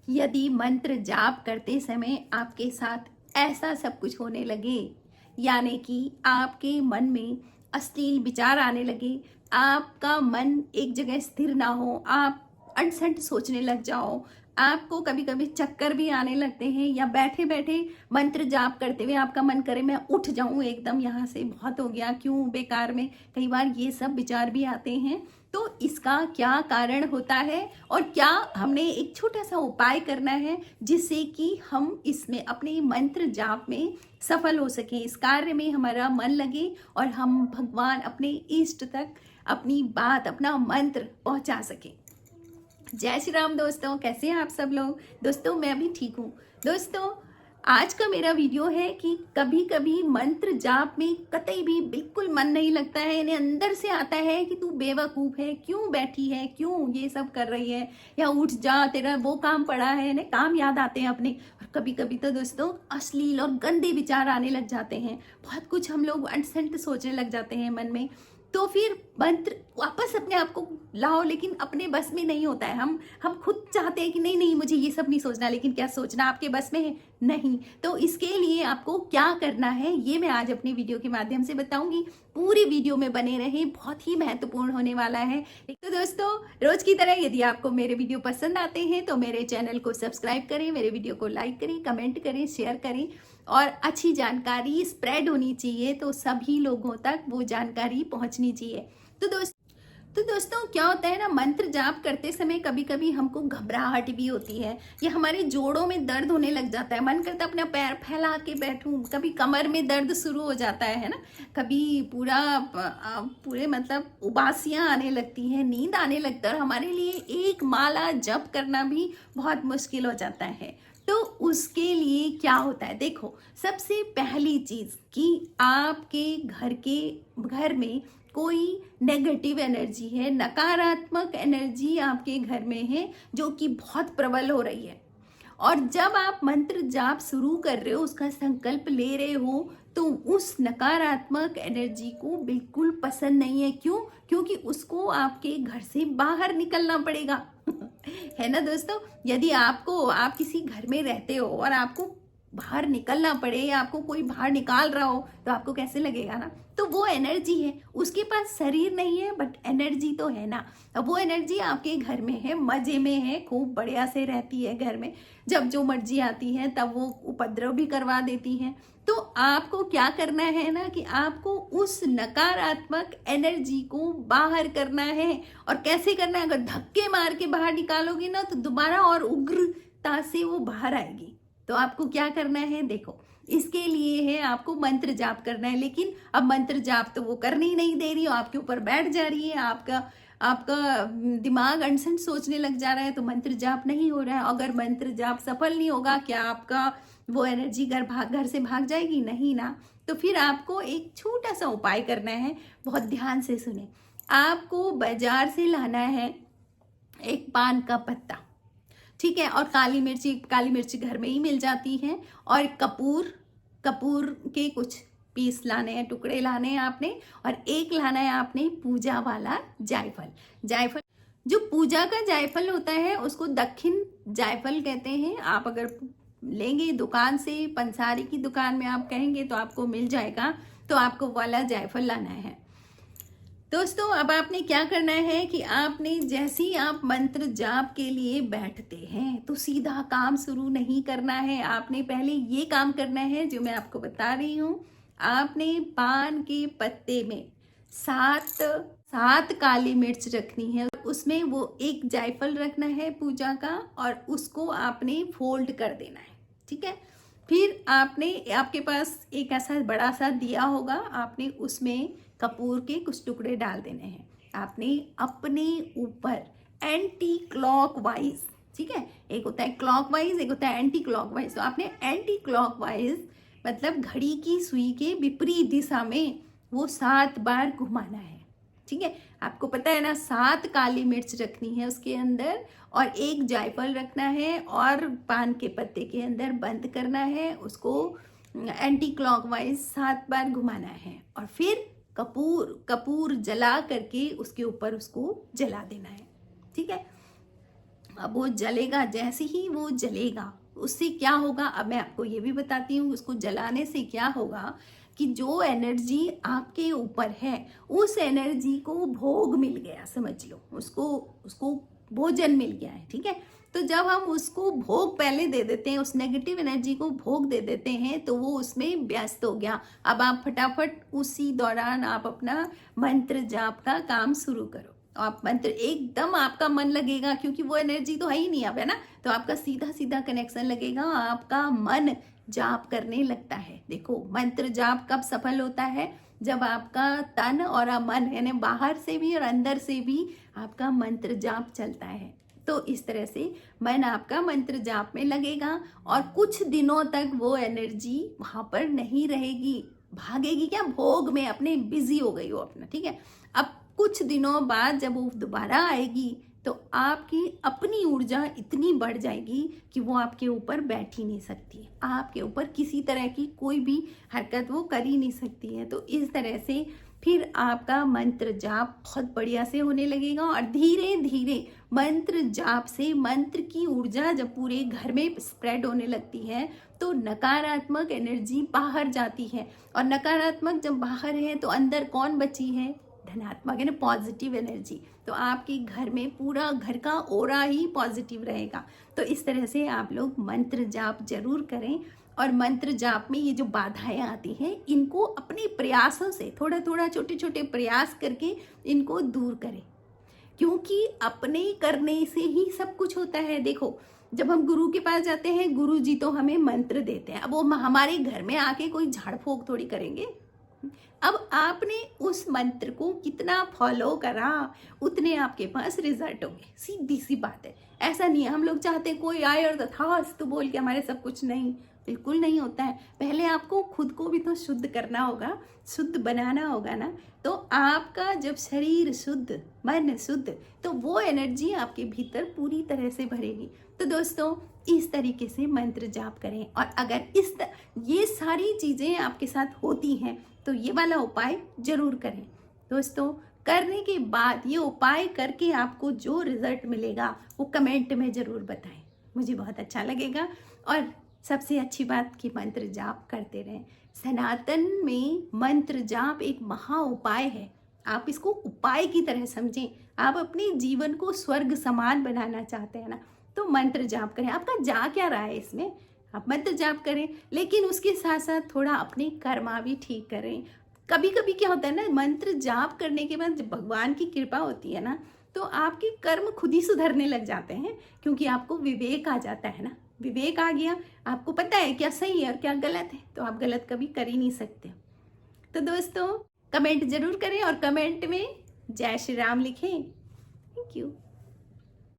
यदि मंत्र जाप करते समय आपके साथ ऐसा सब कुछ होने लगे, यानी कि आपके मन में अश्लील विचार आने लगे, आपका मन एक जगह स्थिर ना हो, आप अनसंट सोचने लग जाओ, आपको कभी कभी चक्कर भी आने लगते हैं, या बैठे बैठे मंत्र जाप करते हुए आपका मन करे मैं उठ जाऊं एकदम, यहाँ से बहुत हो गया, क्यों बेकार में, कई बार ये सब विचार भी आते हैं। तो इसका क्या कारण होता है और क्या हमने एक छोटा सा उपाय करना है जिससे कि हम इसमें अपने मंत्र जाप में सफल हो सकें, इस कार्य में हमारा मन लगे और हम भगवान अपने इष्ट तक अपनी बात, अपना मंत्र पहुंचा सकें। जय श्री राम दोस्तों, कैसे हैं आप सब लोग। दोस्तों मैं भी ठीक हूँ। दोस्तों आज का मेरा वीडियो है कि कभी कभी मंत्र जाप में कतई भी बिल्कुल मन नहीं लगता है, यानी अंदर से आता है कि तू बेवकूफ़ है, क्यों बैठी है, क्यों ये सब कर रही है, या उठ जा तेरा वो काम पड़ा है ना, काम याद आते हैं अपने। और कभी कभी तो दोस्तों अश्लील और गंदे विचार आने लग जाते हैं, बहुत कुछ हम लोग अनसंट सोचने लग जाते हैं मन में। तो फिर मंत्र वापस अपने आप को लाओ, लेकिन अपने बस में नहीं होता है। हम खुद चाहते हैं कि नहीं नहीं मुझे ये सब नहीं सोचना, लेकिन क्या सोचना आपके बस में है? नहीं। तो इसके लिए आपको क्या करना है ये मैं आज अपने वीडियो के माध्यम से बताऊंगी। पूरी वीडियो में बने रहें, बहुत ही महत्वपूर्ण होने वाला है। तो दोस्तों रोज की तरह यदि आपको मेरे वीडियो पसंद आते हैं तो मेरे चैनल को सब्सक्राइब करें, मेरे वीडियो को लाइक करें, कमेंट करें, शेयर करें, और अच्छी जानकारी स्प्रेड होनी चाहिए तो सभी लोगों तक वो जानकारी पहुंचनी चाहिए। तो दोस्तों क्या होता है ना, मंत्र जाप करते समय कभी कभी हमको घबराहट भी होती है, या हमारे जोड़ों में दर्द होने लग जाता है, मन करता है अपना पैर फैला के बैठूं, कभी कमर में दर्द शुरू हो जाता है ना, कभी पूरे मतलब उबासियां आने लगती हैं, नींद आने लगता है, और हमारे लिए एक माला जप करना भी बहुत मुश्किल हो जाता है। तो उसके लिए क्या होता है, देखो सबसे पहली चीज कि आपके घर में कोई नेगेटिव एनर्जी है, नकारात्मक एनर्जी आपके घर में है जो कि बहुत प्रबल हो रही है, और जब आप मंत्र जाप शुरू कर रहे हो, उसका संकल्प ले रहे हो, तो उस नकारात्मक एनर्जी को बिल्कुल पसंद नहीं है। क्यों? क्योंकि उसको आपके घर से बाहर निकलना पड़ेगा है ना दोस्तों। यदि आप किसी घर में रहते हो और आपको बाहर निकलना पड़े, या आपको कोई बाहर निकाल रहा हो, तो आपको कैसे लगेगा ना। तो वो एनर्जी है, उसके पास शरीर नहीं है बट एनर्जी तो है ना। अब वो एनर्जी आपके घर में है, मजे में है, खूब बढ़िया से रहती है घर में, जब जो मर्जी आती है तब वो उपद्रव भी करवा देती है। तो आपको क्या करना है ना कि आपको उस नकारात्मक एनर्जी को बाहर करना है। और कैसे करना है, अगर धक्के मार के बाहर निकालोगी ना तो दोबारा और उग्रता से वो बाहर आएगी। तो आपको क्या करना है, देखो इसके लिए है आपको मंत्र जाप करना है। लेकिन अब मंत्र जाप तो वो करने ही नहीं दे रही हो, आपके ऊपर बैठ जा रही है, आपका दिमाग अनसन सोचने लग जा रहा है, तो मंत्र जाप नहीं हो रहा है। अगर मंत्र जाप सफल नहीं होगा, क्या आपका वो एनर्जी घर से भाग जाएगी? नहीं ना। तो फिर आपको एक छोटा सा उपाय करना है, बहुत ध्यान से सुने। आपको बाजार से लाना है एक पान का पत्ता, ठीक है, और काली मिर्ची घर में ही मिल जाती है, और कपूर के कुछ पीस लाने हैं, टुकड़े लाने हैं आपने, और एक लाना है आपने पूजा वाला जायफल। जो पूजा का जायफल होता है उसको दक्षिण जायफल कहते हैं। आप अगर लेंगे दुकान से, पंसारी की दुकान में आप कहेंगे तो आपको मिल जाएगा, तो आपको वाला जायफल लाना है। दोस्तों अब आपने क्या करना है कि आपने जैसे ही आप मंत्र जाप के लिए बैठते हैं तो सीधा काम शुरू नहीं करना है, आपने पहले ये काम करना है जो मैं आपको बता रही हूँ। आपने पान के पत्ते में सात काली मिर्च रखनी है, उसमें वो एक जायफल रखना है पूजा का, और उसको आपने फोल्ड कर देना है, ठीक है। फिर आपके पास एक ऐसा बड़ा सा दिया होगा, आपने उसमें कपूर के कुछ टुकड़े डाल देने हैं। आपने अपने ऊपर एंटी क्लॉकवाइज, ठीक है, एक होता है क्लॉकवाइज, एक होता है एंटी क्लॉकवाइज, तो आपने एंटी क्लॉकवाइज मतलब घड़ी की सुई के विपरीत दिशा में वो 7 बार घुमाना है, ठीक है। आपको पता है ना, 7 काली मिर्च रखनी है उसके अंदर, और एक जायफल रखना है, और पान के पत्ते के अंदर बंद करना है, उसको एंटी क्लॉकवाइज 7 बार घुमाना है, और फिर कपूर जला करके उसके ऊपर उसको जला देना है, ठीक है। अब वो जलेगा, जैसे ही वो जलेगा उससे क्या होगा, अब मैं आपको ये भी बताती हूँ। उसको जलाने से क्या होगा कि जो एनर्जी आपके ऊपर है उस एनर्जी को भोग मिल गया, समझ लो, उसको उसको भोजन मिल गया है, ठीक है। तो जब हम उसको भोग पहले दे देते हैं, उस नेगेटिव एनर्जी को भोग दे देते हैं, तो वो उसमें व्यस्त हो गया। अब आप फटाफट उसी दौरान आप अपना मंत्र जाप का काम शुरू करो। आप मंत्र एकदम आपका मन लगेगा, क्योंकि वो एनर्जी तो है ही नहीं अब, है ना। तो आपका सीधा सीधा कनेक्शन लगेगा, आपका मन जाप करने लगता है। देखो, मंत्र जाप कब सफल होता है, जब आपका तन और मन, यानी बाहर से भी और अंदर से भी आपका मंत्र जाप चलता है। तो इस तरह से मन आपका मंत्र जाप में लगेगा और कुछ दिनों तक वो एनर्जी वहां पर नहीं रहेगी, भागेगी क्या, भोग में अपने बिजी हो गई हो अपना, ठीक है। अब कुछ दिनों बाद जब वो दोबारा आएगी तो आपकी अपनी ऊर्जा इतनी बढ़ जाएगी कि वो आपके ऊपर बैठ ही नहीं सकती, आपके ऊपर किसी तरह की कोई भी हरकत वो कर ही नहीं सकती है। तो इस तरह से फिर आपका मंत्र जाप बहुत बढ़िया से होने लगेगा और धीरे धीरे मंत्र जाप से मंत्र की ऊर्जा जब पूरे घर में स्प्रेड होने लगती है तो नकारात्मक एनर्जी बाहर जाती है, और नकारात्मक जब बाहर है तो अंदर कौन बची है, धनात्मक, यानी पॉजिटिव एनर्जी। तो आपके घर में पूरा घर का ओरा ही पॉजिटिव रहेगा। तो इस तरह से आप लोग मंत्र जाप जरूर करें, और मंत्र जाप में ये जो बाधाएं आती हैं इनको अपने प्रयासों से थोड़ा थोड़ा छोटे छोटे प्रयास करके इनको दूर करें, क्योंकि अपने करने से ही सब कुछ होता है। देखो, जब हम गुरु के पास जाते हैं, गुरु जी तो हमें मंत्र देते हैं, अब वो हमारे घर में आके कोई झाड़ फूक थोड़ी करेंगे। अब आपने उस मंत्र को कितना फॉलो करा उतने आपके पास रिजल्ट होंगे, सीधी सी बात है। ऐसा नहीं है हम लोग चाहते कोई आए और तथास्तु बोल के हमारे सब कुछ, नहीं, बिल्कुल नहीं होता है। पहले आपको खुद को भी तो शुद्ध करना होगा, शुद्ध बनाना होगा ना। तो आपका जब शरीर शुद्ध, मन शुद्ध, तो वो एनर्जी आपके भीतर पूरी तरह से भरेगी। तो दोस्तों, इस तरीके से मंत्र जाप करें, और अगर ये सारी चीज़ें आपके साथ होती हैं तो ये वाला उपाय जरूर करें। दोस्तों, करने के बाद ये उपाय करके आपको जो रिजल्ट मिलेगा वो कमेंट में ज़रूर बताएं, मुझे बहुत अच्छा लगेगा। और सबसे अच्छी बात कि मंत्र जाप करते रहें। सनातन में मंत्र जाप एक महा उपाय है, आप इसको उपाय की तरह समझें। आप अपने जीवन को स्वर्ग समान बनाना चाहते हैं ना, तो मंत्र जाप करें। आपका जा क्या रहा है इसमें, आप मंत्र जाप करें, लेकिन उसके साथ साथ थोड़ा अपने कर्मा भी ठीक करें। कभी कभी क्या होता है ना, मंत्र जाप करने के बाद जब भगवान की कृपा होती है ना, तो आपके कर्म खुद ही सुधरने लग जाते हैं, क्योंकि आपको विवेक आ जाता है ना। विवेक आ गया, आपको पता है क्या सही है और क्या गलत है, तो आप गलत कभी कर ही नहीं सकते। तो दोस्तों, कमेंट जरूर करें और कमेंट में जय श्री राम लिखें। Thank you.